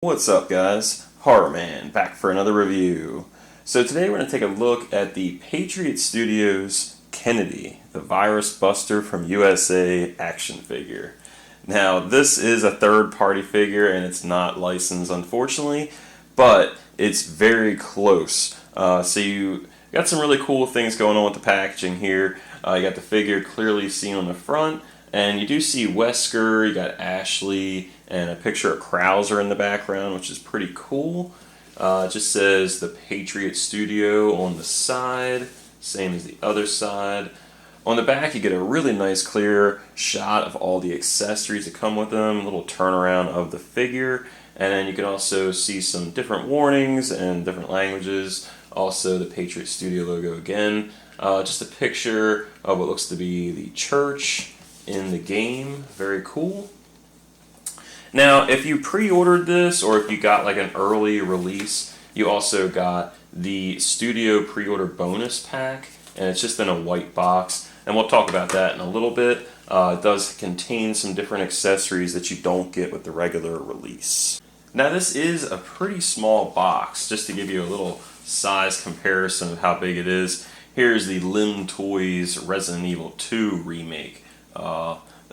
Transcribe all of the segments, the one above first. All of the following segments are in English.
What's up, guys? Horror Man back for another review. So today we're going to take a look at the Patriot Studios Kennedy, the Virus Buster from USA action figure. Now this is a third-party figure and it's not licensed, unfortunately, but it's very close. So you got some really cool things going on with the packaging here. You got the figure clearly seen on the front, and you do see Wesker, you got Ashley, and a picture of Krauser in the background, which is pretty cool. It just says the Patriot Studio on the side, same as the other side. On the back, you get a really nice clear shot of all the accessories that come with them, a little turnaround of the figure, and then you can also see some different warnings and different languages. Also, the Patriot Studio logo again. Just a picture of what looks to be the church in the game. Very cool. Now, if you pre-ordered this or if you got like an early release, you also got the Studio pre-order bonus pack, and it's just in a white box, and we'll talk about that in a little bit. It does contain some different accessories that you don't get with the regular release. Now, this is a pretty small box, just to give you a little size comparison of how big it is. Here's the Lim Toys Resident Evil 2 remake.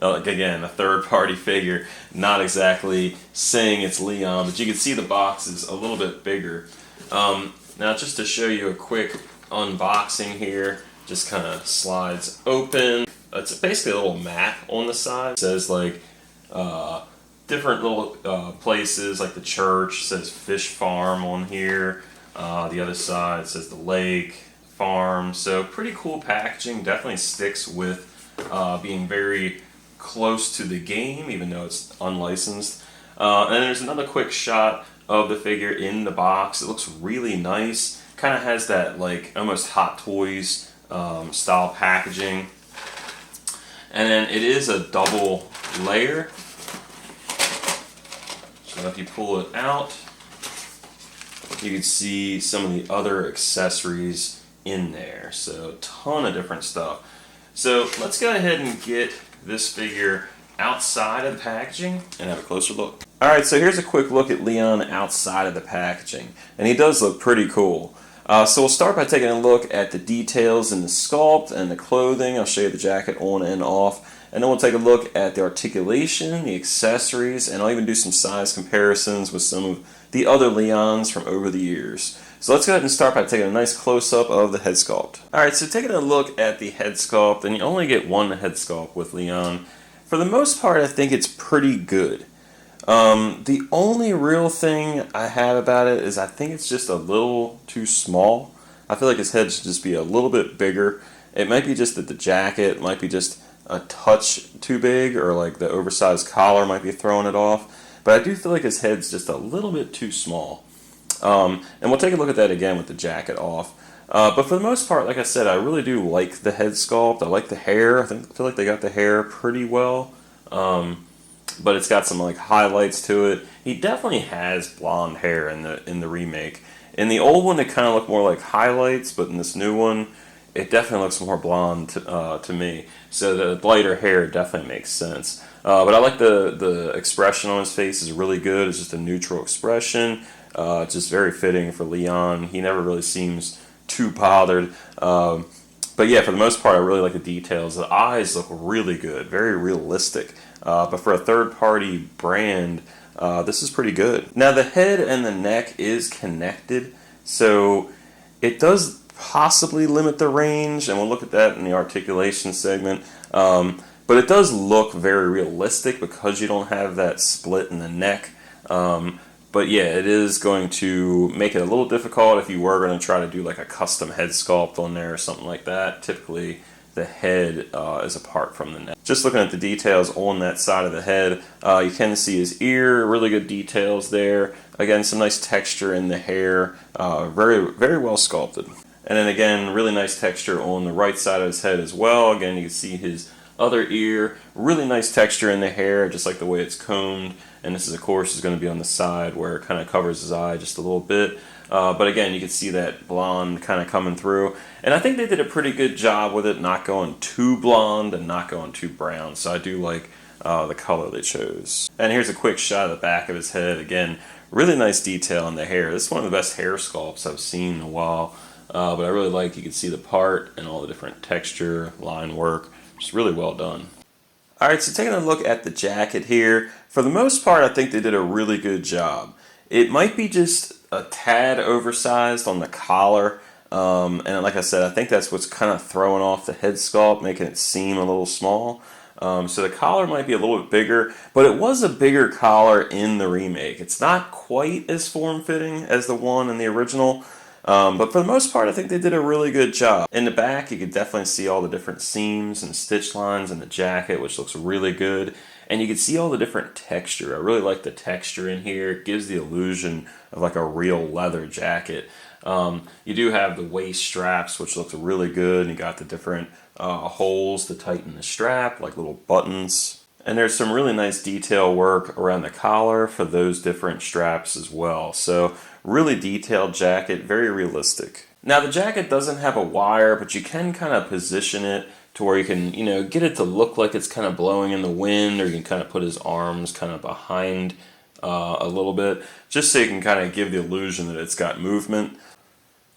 Again, a third-party figure, not exactly saying it's Leon, but you can see the box is a little bit bigger. Now, just to show you a quick unboxing here, just kind of slides open. It's basically a little map on the side. It says like different little places, like the church. It says Fish Farm on here. The other side says the lake, farm. So pretty cool packaging. Definitely sticks with being very close to the game, even though it's unlicensed. And then there's another quick shot of the figure in the box. It looks really nice. Kind of has that like almost Hot Toys style packaging. And then it is a double layer. So if you pull it out, you can see some of the other accessories in there. So a ton of different stuff. So let's go ahead and get this figure outside of the packaging and have a closer look. Alright, so here's a quick look at Leon outside of the packaging, and he does look pretty cool. So we'll start by taking a look at the details in the sculpt and the clothing. I'll show you the jacket on and off, and then we'll take a look at the articulation, the accessories, and I'll even do some size comparisons with some of the other Leons from over the years. So let's go ahead and start by taking a nice close-up of the head sculpt. Alright, so taking a look at the head sculpt, and you only get one head sculpt with Leon. For the most part, I think it's pretty good. The only real thing I have about it is I think it's just a little too small. I feel like his head should just be a little bit bigger. It might be just that the jacket might be just a touch too big, or like the oversized collar might be throwing it off. But I do feel like his head's just a little bit too small. And we'll take a look at that again with the jacket off. But for the most part, like I said, I really do like the head sculpt. I like the hair. I feel like they got the hair pretty well. But it's got some like highlights to it. He definitely has blonde hair in the remake. In the old one, it kind of looked more like highlights, but in this new one, it definitely looks more blonde to me. So the lighter hair definitely makes sense. But I like the expression on his face is really good. It's just a neutral expression. Just very fitting for Leon. He never really seems too bothered. But yeah, for the most part, I really like the details. The eyes look really good, very realistic. But for a third-party brand, this is pretty good. Now, the head and the neck is connected, so it does possibly limit the range, and we'll look at that in the articulation segment. But it does look very realistic because you don't have that split in the neck. But yeah, it is going to make it a little difficult if you were going to try to do like a custom head sculpt on there or something like that. Typically, the head is apart from the neck. Just looking at the details on that side of the head, you can see his ear, really good details there. Again, some nice texture in the hair, very, very well sculpted. And then again, really nice texture on the right side of his head as well. Again, you can see his other ear, really nice texture in the hair, just like the way it's combed. And this is, of course, is going to be on the side where it kind of covers his eye just a little bit. But again, you can see that blonde kind of coming through. And I think they did a pretty good job with it, not going too blonde and not going too brown. So I do like the color they chose. And here's a quick shot of the back of his head. Again, Really nice detail in the hair. This is one of the best hair sculpts I've seen in a while. But I really like, you can see the part and all the different texture, line work. It's really well done. Alright, so taking a look at the jacket here, for the most part I think they did a really good job. It might be just a tad oversized on the collar, and like I said, I think that's what's kind of throwing off the head sculpt, making it seem a little small. So the collar might be a little bit bigger, but it was a bigger collar in the remake. It's not quite as form-fitting as the one in the original, but for the most part, I think they did a really good job. In the back, you could definitely see all the different seams and stitch lines in the jacket, which looks really good. And you can see all the different texture. I really like the texture in here. It gives the illusion of like a real leather jacket. You do have the waist straps, which looks really good. And you got the different holes to tighten the strap, like little buttons. And there's some really nice detail work around the collar for those different straps as well. So really detailed jacket, very realistic. Now the jacket doesn't have a wire, but you can kind of position it to where you can, get it to look like it's kind of blowing in the wind, or you can kind of put his arms kind of behind a little bit, just so you can kind of give the illusion that it's got movement.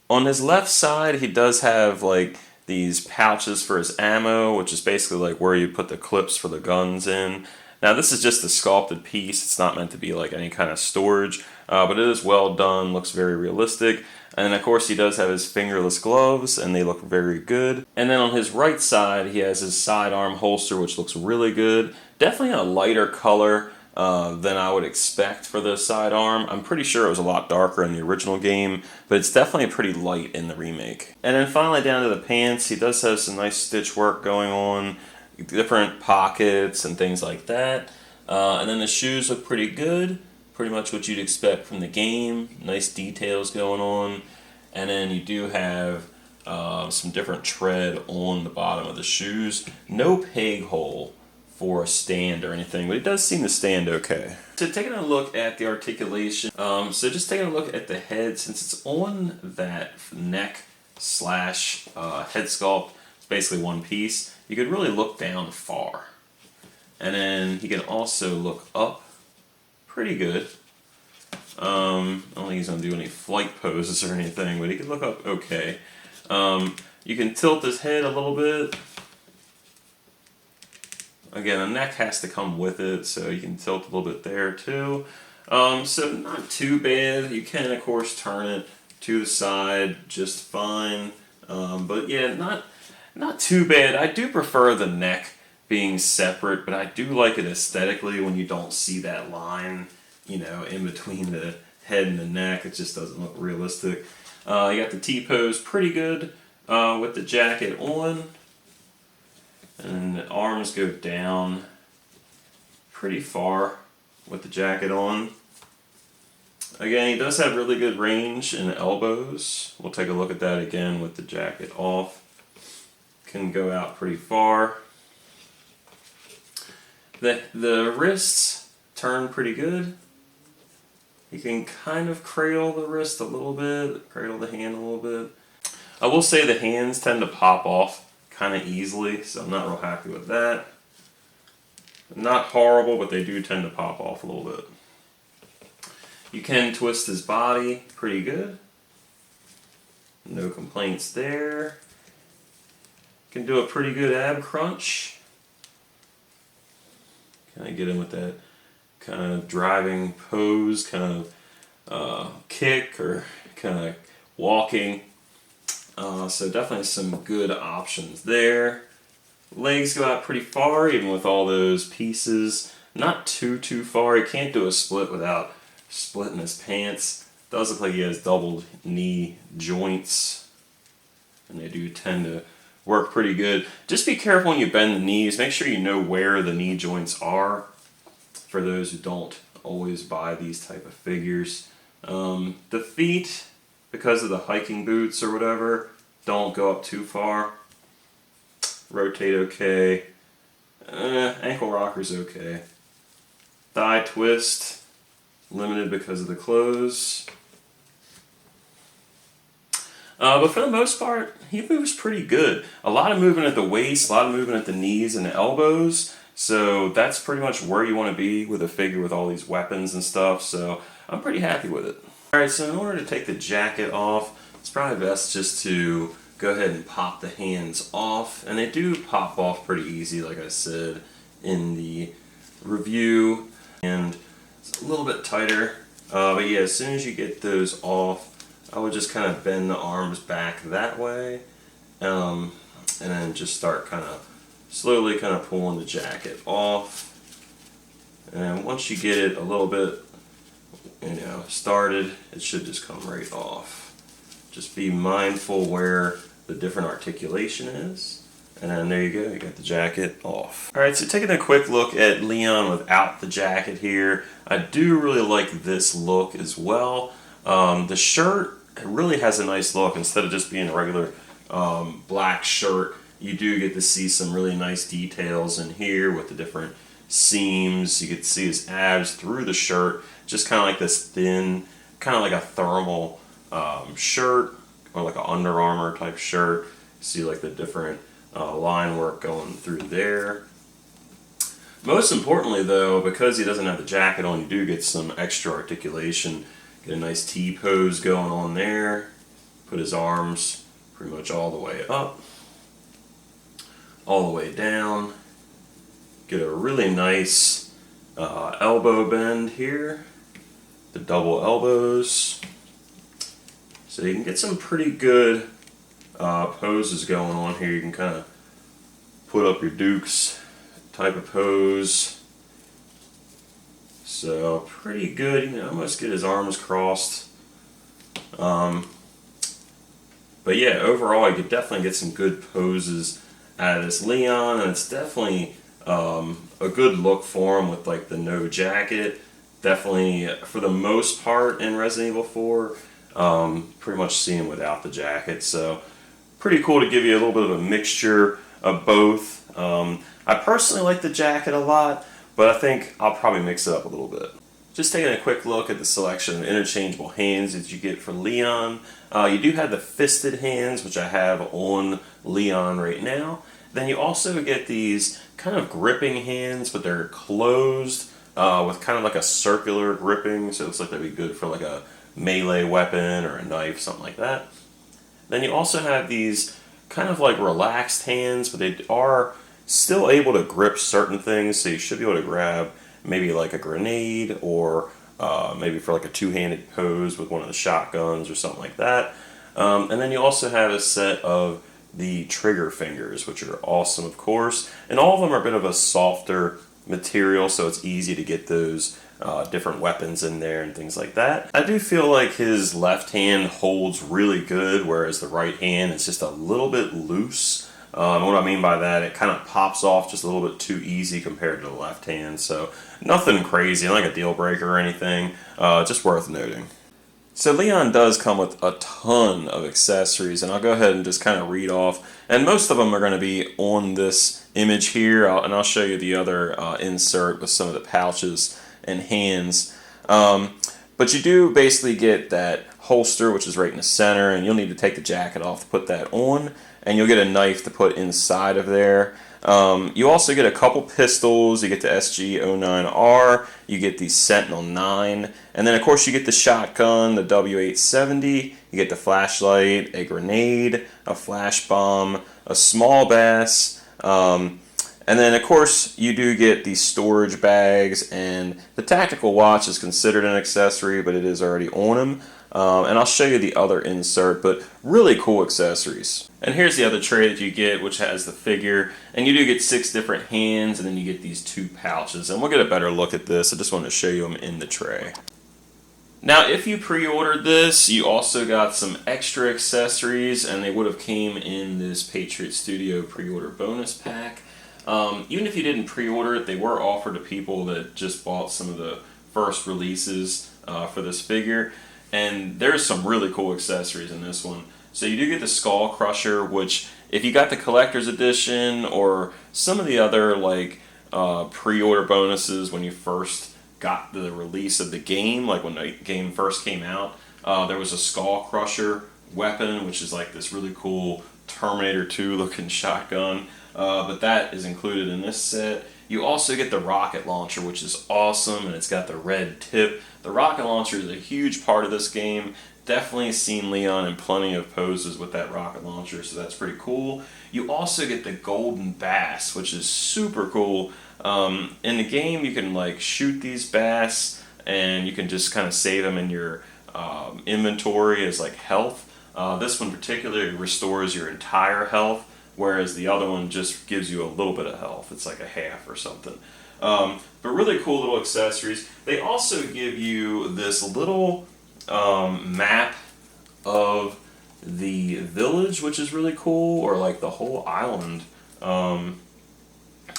On his left side, he does have like these pouches for his ammo, which is basically like where you put the clips for the guns in. Now this is just a sculpted piece. It's not meant to be like any kind of storage, but it is well done, looks very realistic. And then of course he does have his fingerless gloves, and they look very good. And then on his right side, he has his sidearm holster, which looks really good. Definitely a lighter color than I would expect for the sidearm. I'm pretty sure it was a lot darker in the original game, but it's definitely pretty light in the remake. And then finally down to the pants, he does have some nice stitch work going on, different pockets and things like that. And then the shoes look pretty good, pretty much what you'd expect from the game. Nice details going on. And then you do have some different tread on the bottom of the shoes. No peg hole for a stand or anything, but it does seem to stand okay. So taking a look at the articulation, so just taking a look at the head, since it's on that neck slash head sculpt, it's basically one piece, you could really look down far. And then you can also look up pretty good. I don't think he's going to do any flight poses or anything, but he can look up okay. You can tilt his head a little bit. Again, the neck has to come with it, so you can tilt a little bit there too. So not too bad. You can, of course, turn it to the side just fine. But yeah, not too bad. I do prefer the neck being separate, but I do like it aesthetically when you don't see that line, in between the head and the neck. It just doesn't look realistic. You got the T-pose pretty good with the jacket on. And the arms go down pretty far with the jacket on. Again, he does have really good range in the elbows. We'll take a look at that again with the jacket off. Can go out pretty far. The wrists turn pretty good. You can kind of cradle the wrist a little bit, cradle the hand a little bit. I will say the hands tend to pop off kind of easily, so I'm not real happy with that. Not horrible, but they do tend to pop off a little bit. You can twist his body pretty good. No complaints there. Can do a pretty good ab crunch. Kind of get him with that kind of driving pose, kind of kick or kind of walking. So definitely some good options there. Legs go out pretty far, even with all those pieces. Not too far. He can't do a split without splitting his pants. Does look like he has double knee joints, and they do tend to work pretty good. Just be careful when you bend the knees. Make sure you know where the knee joints are, for those who don't always buy these type of figures. The feet, because of the hiking boots or whatever, don't go up too far. Rotate okay. Ankle rocker's okay. Thigh twist, limited because of the clothes. But for the most part, he moves pretty good. A lot of movement at the waist, a lot of movement at the knees and the elbows. So that's pretty much where you want to be with a figure with all these weapons and stuff. So I'm pretty happy with it. Alright, so in order to take the jacket off, it's probably best just to go ahead and pop the hands off. And they do pop off pretty easy, like I said in the review. And it's a little bit tighter. But yeah, as soon as you get those off, I would just kind of bend the arms back that way. And then just start kind of slowly kind of pulling the jacket off. And once you get it a little bit, started, it should just come right off. Just be mindful where the different articulation is. And then there you go, you got the jacket off. Alright, so taking a quick look at Leon without the jacket here, I do really like this look as well. The shirt really has a nice look. Instead of just being a regular black shirt, you do get to see some really nice details in here with the different seams. You get to see his abs through the shirt, just kind of like this thin, kind of like a thermal shirt, or like an Under Armour type shirt. See like the different line work going through there. Most importantly though, because he doesn't have the jacket on, you do get some extra articulation. Get a nice T pose going on there. Put his arms pretty much all the way up, all the way down. Get a really nice elbow bend here, the double elbows. So you can get some pretty good poses going on here. You can kind of put up your Dukes type of pose. So pretty good. You can almost get his arms crossed. But yeah, overall you could definitely get some good poses out of this Leon, and it's definitely a good look for him with like the no jacket. Definitely, for the most part in Resident Evil 4, pretty much see him without the jacket. So pretty cool to give you a little bit of a mixture of both. I personally like the jacket a lot, but I think I'll probably mix it up a little bit. Just taking a quick look at the selection of interchangeable hands that you get for Leon. You do have the fisted hands, which I have on Leon right now. Then you also get these kind of gripping hands, but they're closed with kind of like a circular gripping, so it looks like they'd be good for like a melee weapon or a knife, something like that. Then you also have these kind of like relaxed hands, but they are still able to grip certain things, so you should be able to grab maybe like a grenade, or maybe for like a two-handed pose with one of the shotguns or something like that. And then you also have a set of the trigger fingers, which are awesome, of course, and all of them are a bit of a softer material, so it's easy to get those different weapons in there and things like that. I do feel like his left hand holds really good, whereas the right hand is just a little bit loose. And what I mean by that, it kind of pops off just a little bit too easy compared to the left hand, so nothing crazy, not like a deal breaker or anything, just worth noting. So Leon does come with a ton of accessories, and I'll go ahead and just kind of read off, and most of them are going to be on this image here, and I'll show you the other insert with some of the pouches and hands. But you do basically get that holster, which is right in the center, and you'll need to take the jacket off to put that on, and you'll get a knife to put inside of there. You also get a couple pistols. You get the SG-09R, you get the Sentinel-9, and then of course you get the shotgun, the W870, you get the flashlight, a grenade, a flash bomb, a small bass, and then of course you do get the storage bags, and the tactical watch is considered an accessory, but it is already on him. And I'll show you the other insert, but really cool accessories. And here's the other tray that you get, which has the figure, and you do get 6 different hands, and then you get these 2 pouches, and we'll get a better look at this. I just wanted to show you them in the tray. Now, if you pre-ordered this, you also got some extra accessories, and they would have came in this Patriot Studio pre-order bonus pack. Even if you didn't pre-order it, they were offered to people that just bought some of the first releases for this figure. And there's some really cool accessories in this one. So you do get the Skull Crusher, which if you got the collector's edition or some of the other like pre-order bonuses when you first got the release of the game, like when the game first came out, there was a Skull Crusher weapon, which is like this really cool Terminator 2 looking shotgun. but that is included in this set. You also get the rocket launcher, which is awesome, and it's got the red tip. The rocket launcher is a huge part of this game. Definitely seen Leon in plenty of poses with that rocket launcher, so that's pretty cool. You also get the golden bass, which is super cool. In the game, you can like shoot these bass, and you can just kind of save them in your inventory as like health. This one particularly restores your entire health, whereas the other one just gives you a little bit of health. It's like a half or something. But really cool little accessories. They also give you this little map of the village, which is really cool, or like the whole island. And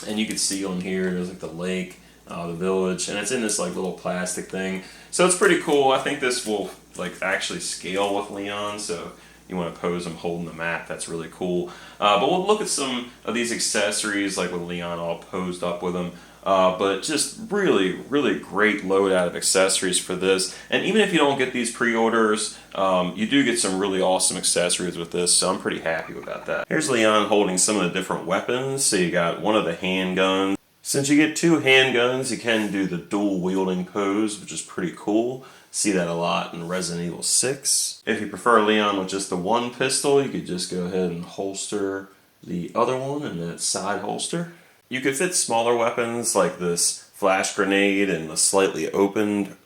you can see on here, there's like the lake, the village, and it's in this like little plastic thing. So it's pretty cool. I think this will like actually scale with Leon, so you want to pose him holding the map, that's really cool. But we'll look at some of these accessories, like with Leon all posed up with him. But just really, really great loadout of accessories for this. And even if you don't get these pre-orders, you do get some really awesome accessories with this, so I'm pretty happy about that. Here's Leon holding some of the different weapons. So you got one of the handguns. Since you get two handguns, you can do the dual wielding pose, which is pretty cool. See that a lot in Resident Evil 6. If you prefer Leon with just the one pistol, you could just go ahead and holster the other one in that side holster. You could fit smaller weapons like this flash grenade in the slightly opened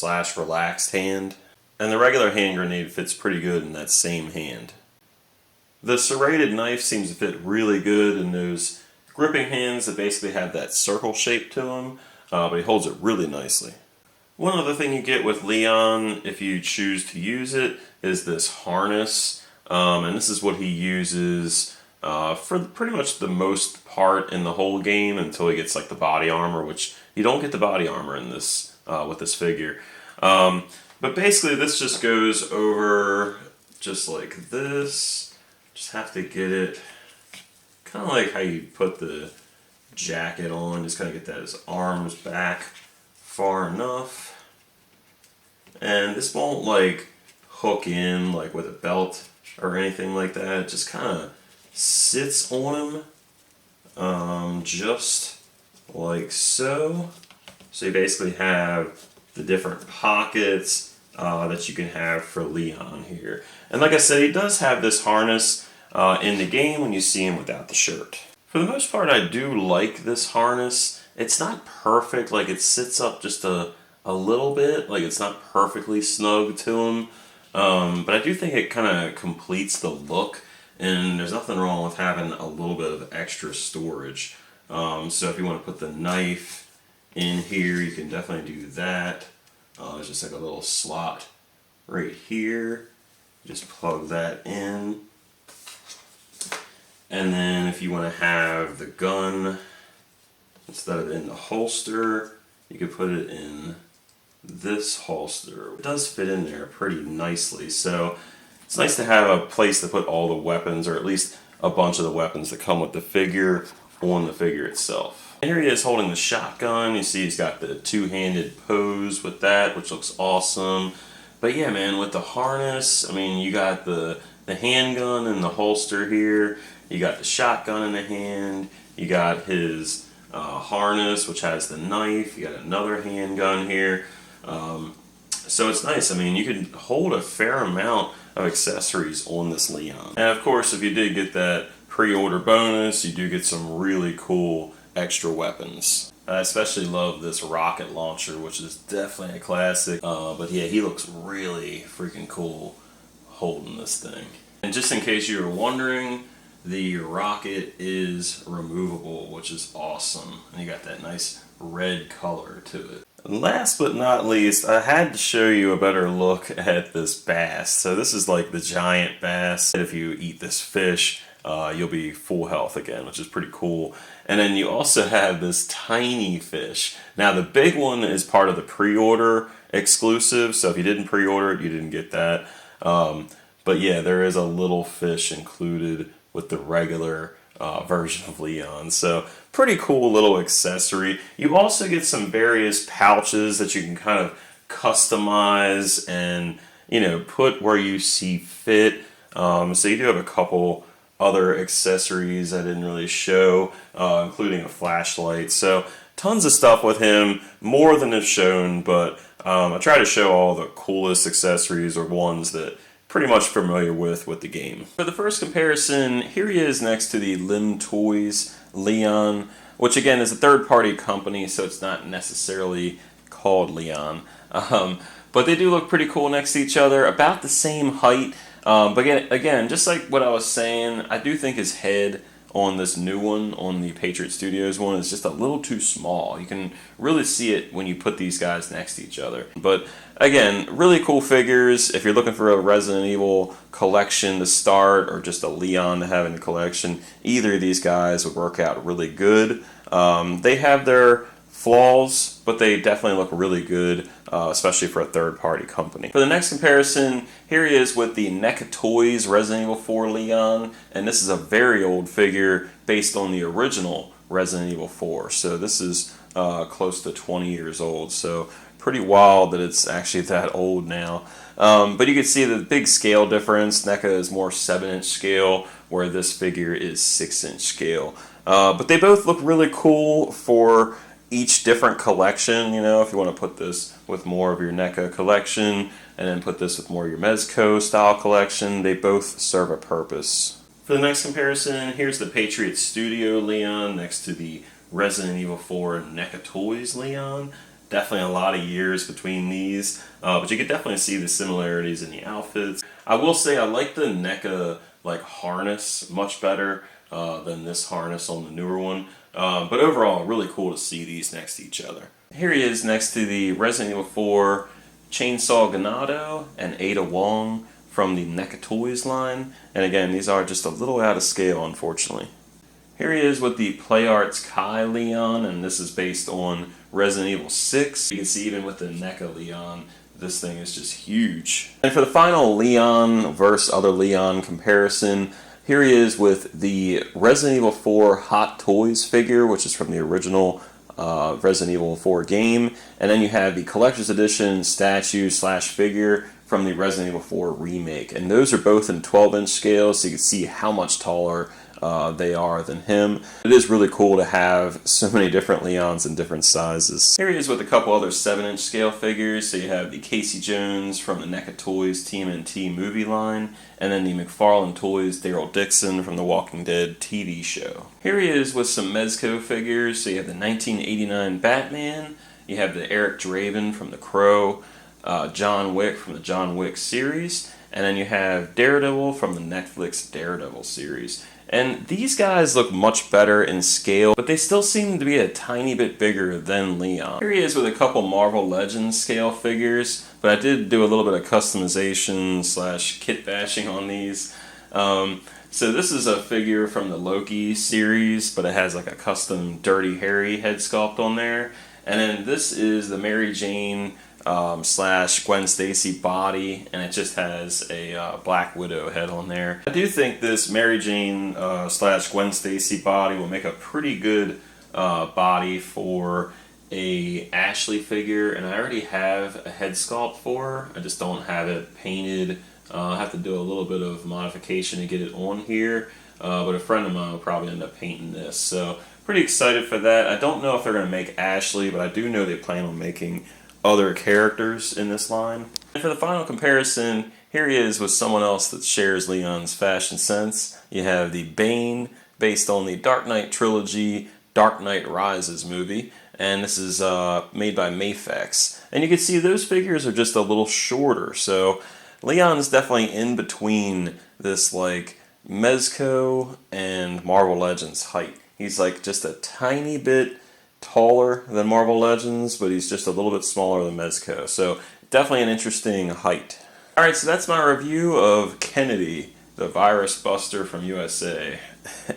/ relaxed hand. And the regular hand grenade fits pretty good in that same hand. The serrated knife seems to fit really good in those gripping hands that basically have that circle shape to them, but he holds it really nicely. One other thing you get with Leon, if you choose to use it, is this harness. And this is what he uses for pretty much the most part in the whole game until he gets like the body armor, which you don't get the body armor in this with this figure. But basically this just goes over just like this. Just have to get it kind of like how you put the jacket on, just kind of get that his arms back far enough. And this won't like hook in like with a belt or anything like that. It just kind of sits on him just like so. So you basically have the different pockets that you can have for Leon here. And like I said, he does have this harness in the game when you see him without the shirt. For the most part, I do like this harness. It's not perfect, like it sits up just a little bit, like it's not perfectly snug to him. But I do think it kind of completes the look, and there's nothing wrong with having a little bit of extra storage. So if you want to put the knife in here, you can definitely do that. There's just like a little slot right here. Just plug that in. And then if you want to have the gun, instead of in the holster, you could put it in this holster. It does fit in there pretty nicely, so it's nice to have a place to put all the weapons, or at least a bunch of the weapons that come with the figure on the figure itself. And here he is holding the shotgun. You see he's got the two-handed pose with that, which looks awesome. But yeah, man, with the harness, I mean, you got the handgun in the holster here, you got the shotgun in the hand, you got his harness, which has the knife, you got another handgun here. So it's nice. I mean, you can hold a fair amount of accessories on this Leon. And of course, if you did get that pre-order bonus, you do get some really cool extra weapons. I especially love this rocket launcher, which is definitely a classic. But yeah, he looks really freaking cool holding this thing. And just in case you were wondering, the rocket is removable, which is awesome. And you got that nice red color to it. And last but not least, I had to show you a better look at this bass. So this is like the giant bass. If you eat this fish, you'll be full health again, which is pretty cool. And then you also have this tiny fish. Now the big one is part of the pre-order exclusive, so if you didn't pre-order it, you didn't get that. But yeah, there is a little fish included with the regular version of Leon. So pretty cool little accessory. You also get some various pouches that you can kind of customize and, you know, put where you see fit. So you do have a couple other accessories I didn't really show, including a flashlight. So tons of stuff with him, more than is shown, but I try to show all the coolest accessories or ones that pretty much familiar with the game. For the first comparison, here he is next to the Lim Toys Leon, which again is a third-party company, so it's not necessarily called Leon. But they do look pretty cool next to each other, about the same height. But again, just like what I was saying, I do think his head on this new one, on the Patriot Studios one, is just a little too small. You can really see it when you put these guys next to each other. But again, really cool figures. If you're looking for a Resident Evil collection to start, or just a Leon to have in the collection, either of these guys would work out really good. They have their flaws, but they definitely look really good, especially for a third-party company. For the next comparison, here he is with the NECA Toys Resident Evil 4 Leon, and this is a very old figure based on the original Resident Evil 4. So this is close to 20 years old, so pretty wild that it's actually that old now. But you can see the big scale difference. NECA is more 7-inch scale, where this figure is 6-inch scale. But they both look really cool for each different collection. You know, if you want to put this with more of your NECA collection and then put this with more of your Mezco style collection, they both serve a purpose. For the next comparison, here's the Patriot Studio Leon next to the Resident Evil 4 NECA Toys Leon. Definitely a lot of years between these, but you can definitely see the similarities in the outfits. I will say I like the NECA harness much better than this harness on the newer one. But overall, really cool to see these next to each other. Here he is next to the Resident Evil 4 Chainsaw Ganado and Ada Wong from the NECA Toys line. And again, these are just a little out of scale, unfortunately. Here he is with the PlayArts Kai Leon, and this is based on Resident Evil 6. You can see even with the NECA Leon, this thing is just huge. And for the final Leon versus other Leon comparison, here he is with the Resident Evil 4 Hot Toys figure, which is from the original Resident Evil 4 game. And then you have the Collector's Edition statue/figure from the Resident Evil 4 remake. And those are both in 12-inch scale, so you can see how much taller they are than him. It is really cool to have so many different Leons in different sizes. Here he is with a couple other 7-inch scale figures. So you have the Casey Jones from the NECA Toys TMNT movie line, and then the McFarlane Toys Daryl Dixon from the Walking Dead TV show. Here he is with some Mezco figures. So you have the 1989 Batman, you have the Eric Draven from The Crow, John Wick from the John Wick series, and then you have Daredevil from the Netflix Daredevil series. And these guys look much better in scale, but they still seem to be a tiny bit bigger than Leon. Here he is with a couple Marvel Legends scale figures, but I did do a little bit of customization / kit bashing on these. So this is a figure from the Loki series, but it has like a custom Dirty Harry head sculpt on there. And then this is the Mary Jane / Gwen Stacy body, and it just has a Black Widow head on there. I do think this Mary Jane / Gwen Stacy body will make a pretty good body for a Ashley figure, and I already have a head sculpt for her. I just don't have it painted. I'll have to do a little bit of modification to get it on here, but a friend of mine will probably end up painting this. So pretty excited for that. I don't know if they're going to make Ashley, but I do know they plan on making other characters in this line. And for the final comparison, here he is with someone else that shares Leon's fashion sense. You have the Bane, based on the Dark Knight trilogy, Dark Knight Rises movie, and this is made by Mafex. And you can see those figures are just a little shorter, so Leon's definitely in between this Mezco and Marvel Legends height. He's just a tiny bit taller than Marvel Legends, but he's just a little bit smaller than Mezco. So definitely an interesting height. Alright, so that's my review of Kennedy, the virus buster from USA,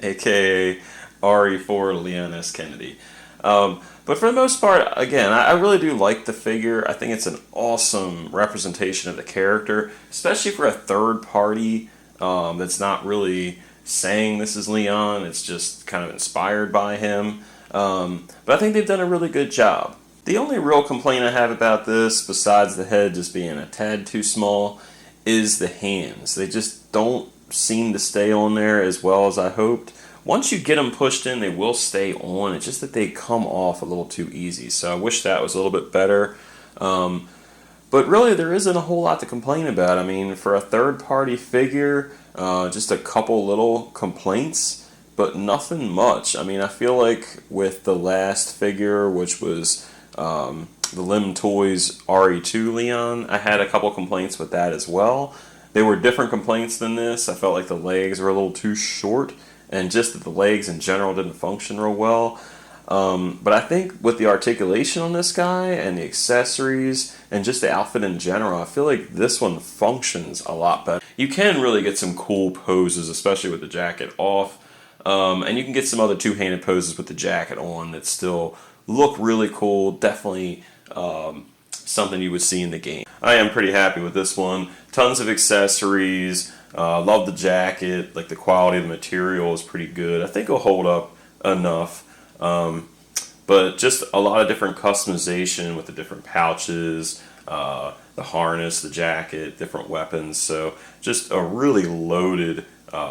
aka RE4 Leon S. Kennedy. But for the most part, again, I really do like the figure. I think it's an awesome representation of the character, especially for a third party that's not really saying this is Leon. It's just kind of inspired by him. But I think they've done a really good job. The only real complaint I have about this, besides the head just being a tad too small, is the hands. They just don't seem to stay on there as well as I hoped. Once you get them pushed in, they will stay on. It's just that they come off a little too easy. So I wish that was a little bit better. But really, there isn't a whole lot to complain about. I mean, for a third-party figure, just a couple little complaints, but nothing much. I mean, I feel like with the last figure, which was the Lim Toys RE4 Leon, I had a couple complaints with that as well. They were different complaints than this. I felt like the legs were a little too short, and just that the legs in general didn't function real well. But I think with the articulation on this guy and the accessories and just the outfit in general, I feel like this one functions a lot better. You can really get some cool poses, especially with the jacket off. And you can get some other two-handed poses with the jacket on that still look really cool. Definitely something you would see in the game. I am pretty happy with this one. Tons of accessories. Love the jacket. Like, the quality of the material is pretty good. I think it'll hold up enough. But just a lot of different customization with the different pouches, the harness, the jacket, different weapons. So just a really loaded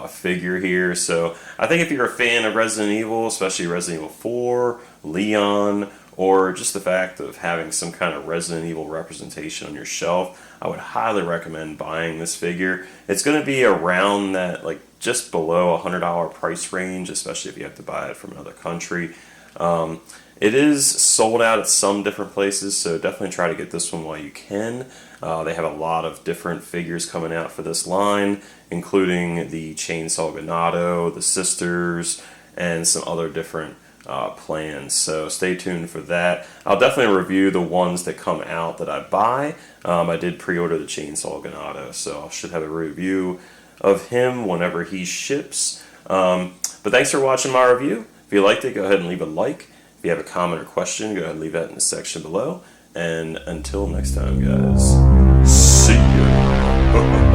figure here. So I think if you're a fan of Resident Evil, especially Resident Evil 4, Leon, or just the fact of having some kind of Resident Evil representation on your shelf, I would highly recommend buying this figure. It's going to be around that, like, just below $100 price range, especially if you have to buy it from another country. It is sold out at some different places, so definitely try to get this one while you can. They have a lot of different figures coming out for this line, including the Chainsaw Ganado, the Sisters, and some other different plans. So stay tuned for that. I'll definitely review the ones that come out that I buy. I did pre-order the Chainsaw Ganado, so I should have a review of him whenever he ships. But thanks for watching my review. If you liked it, go ahead and leave a like. If you have a comment or question, go ahead and leave that in the section below. And until next time, guys, see ya.